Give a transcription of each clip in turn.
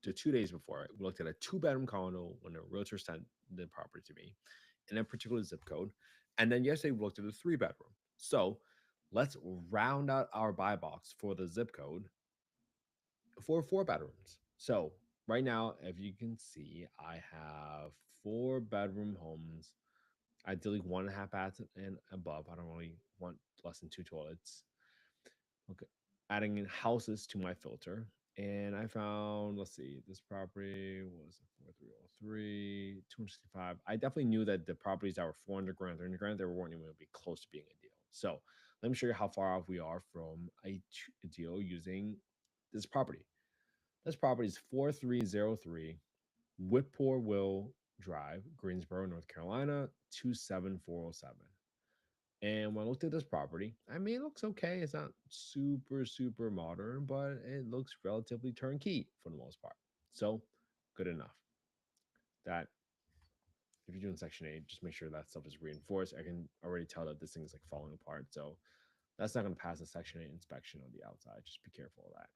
the 2 days before, we looked at a two-bedroom condo when a realtor sent the property to me in a particular zip code. And then yesterday we looked at a three-bedroom. So let's round out our buy box for the zip code for four bedrooms. So right now, if you can see, I have four-bedroom homes, ideally 1.5 baths and above. I don't really want less than two toilets. Okay. Adding in houses to my filter. And I found, let's see, this property was 4303, 265. I definitely knew that the properties that were 400 grand, 300 grand, they weren't even going to be close to being a deal. So let me show you how far off we are from a deal using this property. This property is 4303 Whippoorwill Drive, Greensboro, North Carolina, 27407. And when I looked at this property, I mean, it looks okay. It's not super, super modern, but it looks relatively turnkey for the most part. So, good enough. That if you're doing Section 8, just make sure that stuff is reinforced. I can already tell that this thing is like falling apart. So, that's not going to pass the Section 8 inspection on the outside. Just be careful of that.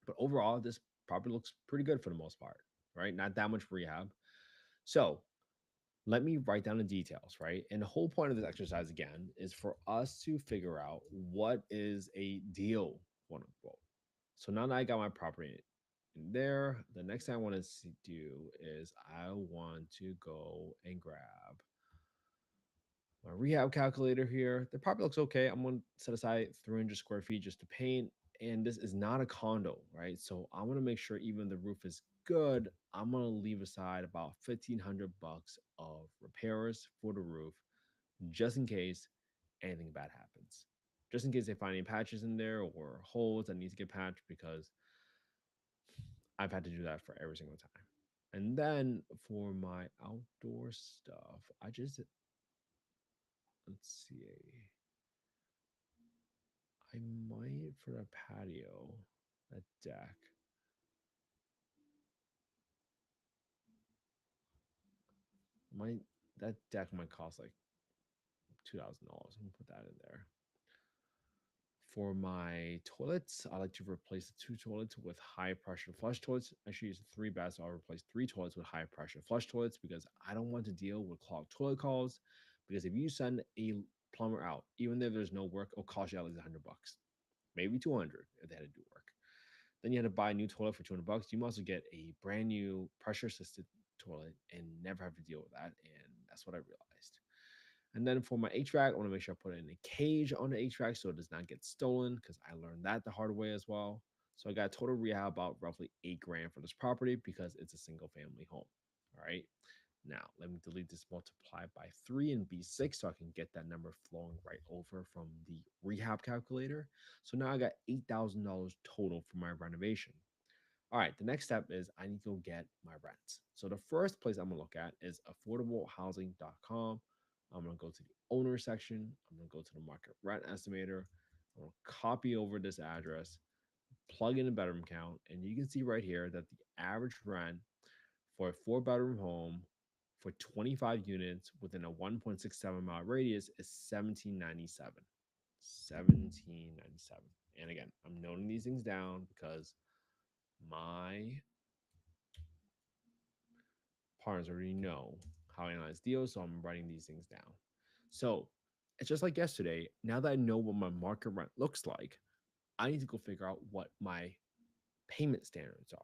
But overall, this property looks pretty good for the most part, right? Not that much rehab. So, let me write down the details, right? And the whole point of this exercise again is for us to figure out what is a deal, quote unquote. So now that I got my property in there, the next thing I want to do is I want to go and grab my rehab calculator here. The property looks okay. I'm going to set aside 300 square feet just to paint. And this is not a condo, right? So I want to make sure even the roof is good. I'm going to leave aside about 1,500 bucks of repairs for the roof just in case anything bad happens. Just in case they find any patches in there or holes that need to get patched, because I've had to do that for every single time. And then for my outdoor stuff, I just, let's see, I might for the patio, that deck. Might that deck might cost like $2,000. I'm gonna put that in there. For my toilets, I like to replace the two toilets with high pressure flush toilets. I should use three baths, so I'll replace three toilets with high pressure flush toilets because I don't want to deal with clogged toilet calls. Because if you send a plumber out, even if there's no work, it'll cost you at least 100 bucks, maybe 200 if they had to do work. Then you had to buy a new toilet for 200 bucks. You must also get a brand new pressure assisted toilet and never have to deal with that. And that's what I realized. And then for my HVAC, I want to make sure I put in a cage on the HVAC so it does not get stolen because I learned that the hard way as well. So I got a total rehab about roughly 8 grand for this property because it's a single family home. All right. Now let me delete this multiply by 3 and B6 so I can get that number flowing right over from the rehab calculator. So now I got $8,000 total for my renovation. All right, the next step is I need to go get my rents. So the first place I'm gonna look at is affordablehousing.com. I'm gonna go to the owner section. I'm gonna go to the market rent estimator. I'm gonna copy over this address, plug in the bedroom count, and you can see right here that the average rent for a four-bedroom home for 25 units within a 1.67 mile radius is 1797. 1797. And again, I'm noting these things down because my partners already know how I analyze deals, so I'm writing these things down. So it's just like yesterday. Now that I know what my market rent looks like, I need to go figure out what my payment standards are.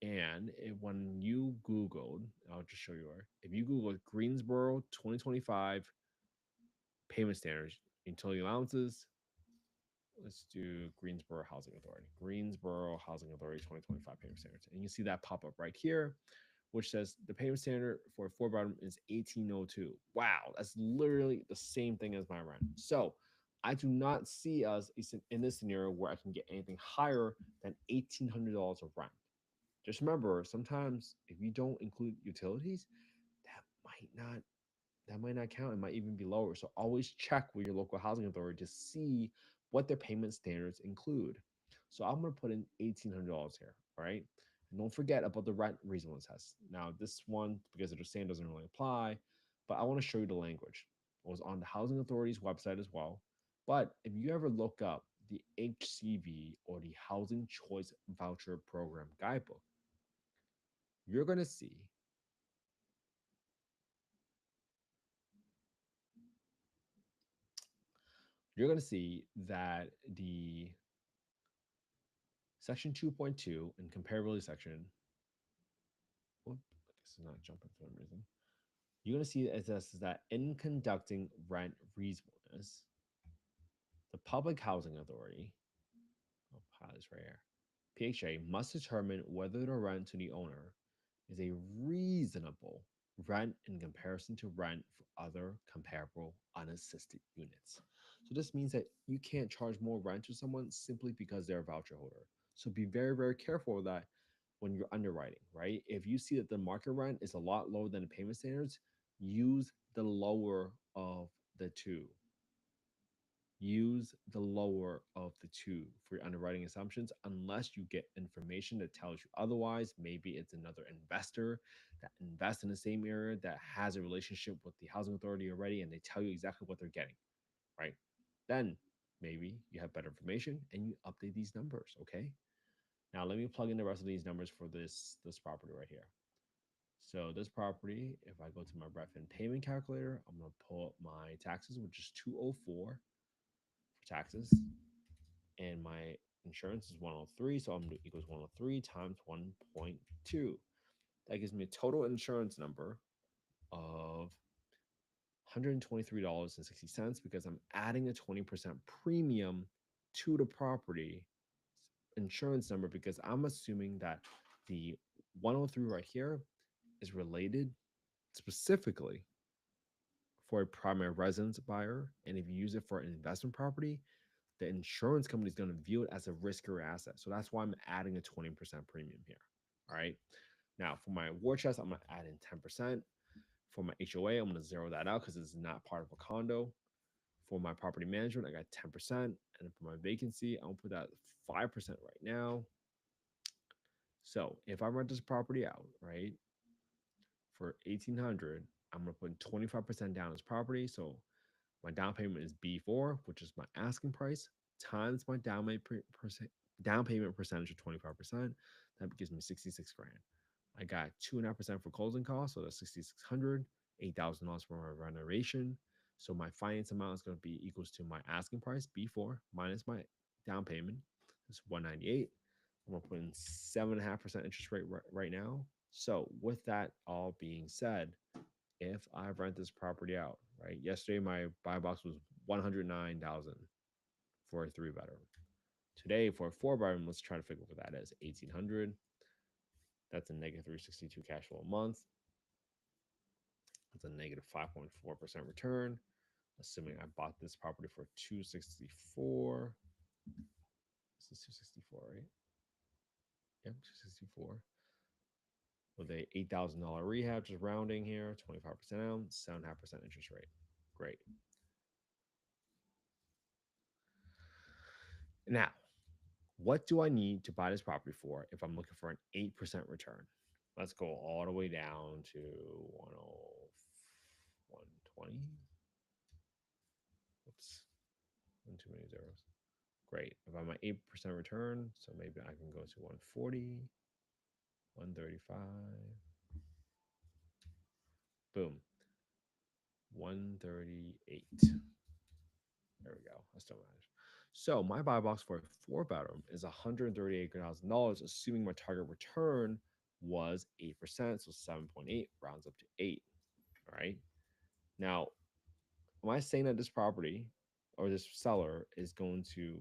And when you Googled, I'll just show you where. If you Google Greensboro 2025 payment standards, utility allowances, let's do Greensboro Housing Authority. Greensboro Housing Authority 2025 payment standards. And you see that pop up right here, which says the payment standard for a four bedroom is 1802. Wow, that's literally the same thing as my rent. So I do not see us in this scenario where I can get anything higher than $1,800 of rent. Just remember, sometimes if you don't include utilities, that might not that might not count. It might even be lower. So always check with your local housing authority to see what their payment standards include. So I'm gonna put in $1,800 here. All right. And don't forget about the rent reasonableness test. Now, this one, because they're saying doesn't really apply, but I want to show you the language. It was on the housing authority's website as well. But if you ever look up the HCV or the Housing Choice Voucher Program Guidebook, you're going to see that the section 2.2 and comparability section, whoop, I guess it's not jumping for some reason. You're going to see it says that in conducting rent reasonableness, the Public Housing Authority, I'll pause this right here, PHA must determine whether the rent to the owner is a reasonable rent in comparison to rent for other comparable unassisted units. So this means that you can't charge more rent to someone simply because they're a voucher holder. So be very, very careful with that when you're underwriting, right? If you see that the market rent is a lot lower than the payment standards, use the lower of the two. Use the lower of the two for your underwriting assumptions unless you get information that tells you otherwise. Maybe it's another investor that invests in the same area that has a relationship with the housing authority already and they tell you exactly what they're getting, right? Then maybe you have better information and you update these numbers, okay? Now let me plug in the rest of these numbers for this property right here. So this property, if I go to my Redfin payment calculator, I'm gonna pull up my taxes, which is 204 for taxes, and my insurance is 103. So I'm going to equals 103 times 1.2. That gives me a total insurance number of $123.60 because I'm adding a 20% premium to the property insurance number because I'm assuming that the 103 right here is related specifically for a primary residence buyer. And if you use it for an investment property, the insurance company is going to view it as a riskier asset. So that's why I'm adding a 20% premium here. All right. Now, for my war chest, I'm going to add in 10%. For my HOA, I'm going to zero that out because it's not part of a condo. For my property management, I got 10%. And for my vacancy, I'll put that 5% right now. So if I rent this property out, right, for 1800, I'm going to put 25% down as property. So my down payment is B4, which is my asking price, times my down payment percentage of 25%. That gives me 66 grand. I got 2.5% for closing costs, so that's 6,600, $8,000 for my renovation. So my finance amount is going to be equals to my asking price, B4, minus my down payment. It's 198. I'm going to put in 7.5% interest rate right now. So with that all being said, if I rent this property out, right? Yesterday my buy box was 109,000 for a 3 bedroom. Today for a 4 bedroom, let's try to figure what that is. 1,800. That's a negative 362 cash flow a month. That's a negative 5.4% return. Assuming I bought this property for 264. This is 264, right? Yep, 264. With a $8,000 rehab, just rounding here, 25% out, 7.5% interest rate. Great. Now, what do I need to buy this property for if I'm looking for an 8% return? Let's go all the way down to 120. Oops, one too many zeros. Great. If I'm at 8% return, so maybe I can go to 140, 135. Boom. 138. There we go. I still managed. So my buy box for a 4 bedroom is $138,000, assuming my target return was 8%. So 7.8 rounds up to 8. All right. Now, am I saying that this property or this seller is going to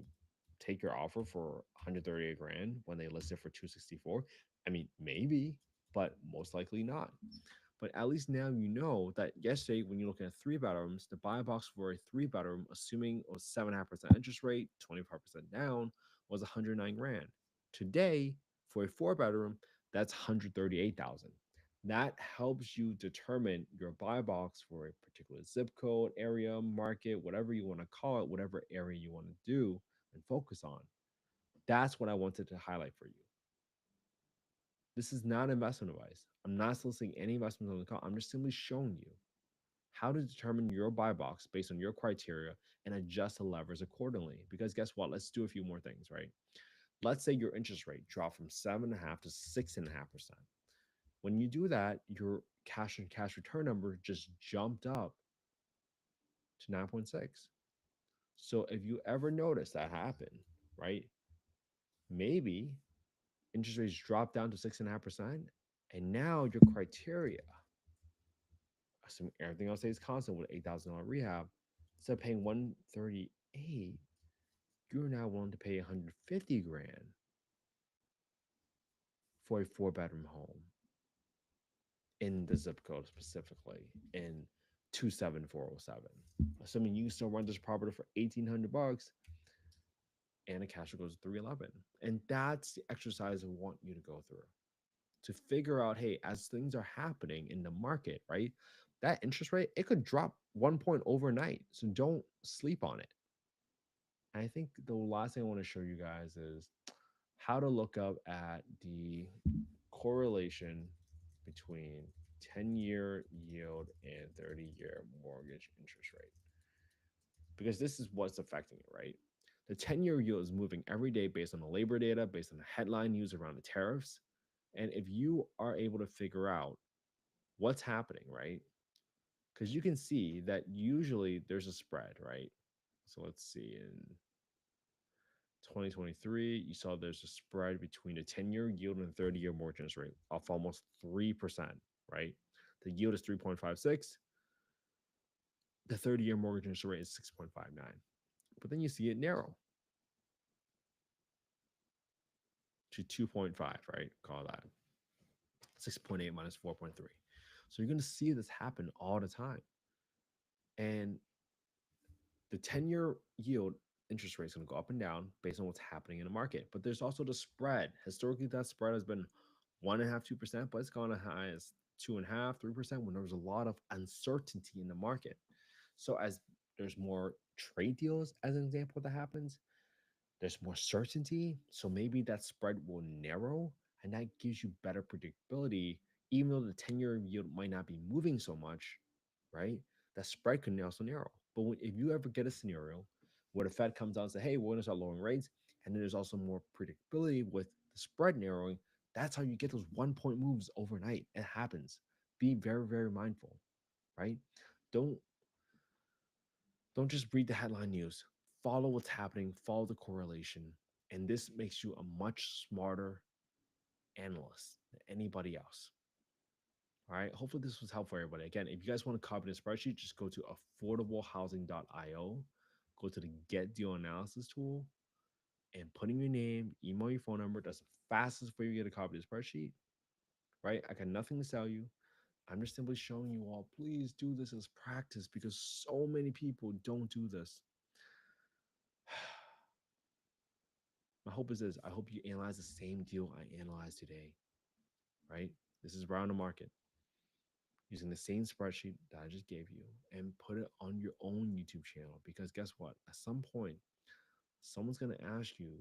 take your offer for 138 grand when they list it for 264? I mean, maybe, but most likely not. But at least now you know that yesterday, when you're looking at 3 bedrooms, the buy box for a 3 bedroom, assuming a 7.5% interest rate, 25% down, was 109 grand. Today, for a 4 bedroom, that's 138,000. That helps you determine your buy box for a particular zip code, area, market, whatever you want to call it, whatever area you want to do and focus on. That's what I wanted to highlight for you. This is not investment advice. I'm not soliciting any investments on the call. I'm just simply showing you how to determine your buy box based on your criteria and adjust the levers accordingly. Because guess what? Let's do a few more things, right? Let's say your interest rate dropped from 7.5 to 6.5%. When you do that, your cash and cash return number just jumped up to 9.6. So if you ever notice that happen, right? Maybe interest rates drop down to 6.5%, and now your criteria, assuming everything else stays constant with $8,000 rehab, instead of paying 138, you're now willing to pay 150 grand for a four-bedroom home in the zip code specifically in 27407. Assuming you still rent this property for 1,800 bucks and the cash flow goes to 311. And that's the exercise I want you to go through to figure out, hey, as things are happening in the market, right? That interest rate, it could drop 1 point overnight. So don't sleep on it. And I think the last thing I want to show you guys is how to look up at the correlation between 10-year yield and 30-year mortgage interest rate. Because this is what's affecting it, right? The 10-year yield is moving every day based on the labor data, based on the headline news around the tariffs. And if you are able to figure out what's happening, right? Because you can see that usually there's a spread, right? So let's see, in 2023, you saw there's a spread between the 10-year yield and the 30-year mortgage rate of almost 3%, right? The yield is 3.56. The 30-year mortgage interest rate is 6.59. But then you see it narrow to 2.5, right? Call that 6.8 minus 4.3. So you're going to see this happen all the time. And the 10-year yield interest rate is going to go up and down based on what's happening in the market. But there's also the spread. Historically, that spread has been 1.5%, 2%, but it's gone as high as 2.5%, 3% when there was a lot of uncertainty in the market. So as there's more trade deals, as an example, that happens, there's more certainty. So maybe that spread will narrow and that gives you better predictability, even though the 10-year yield might not be moving so much, right? That spread can also narrow. But if you ever get a scenario where the Fed comes out and say, hey, we're going to start lowering rates, and then there's also more predictability with the spread narrowing, that's how you get those 1 point moves overnight. It happens. Be very, very mindful, right? Don't don't just read the headline news. Follow what's happening, follow the correlation, and this makes you a much smarter analyst than anybody else. All right. Hopefully, this was helpful for everybody. Again, if you guys want to copy the spreadsheet, just go to affordablehousing.io, go to the Get Deal Analysis tool, and put in your name, email, your phone number. That's the fastest way you get a copy of the spreadsheet. Right. I got nothing to sell you. I'm just simply showing you all, please do this as practice because so many people don't do this. My hope is this. I hope you analyze the same deal I analyzed today, right? This is around the market using the same spreadsheet that I just gave you and put it on your own YouTube channel because guess what? At some point, someone's going to ask you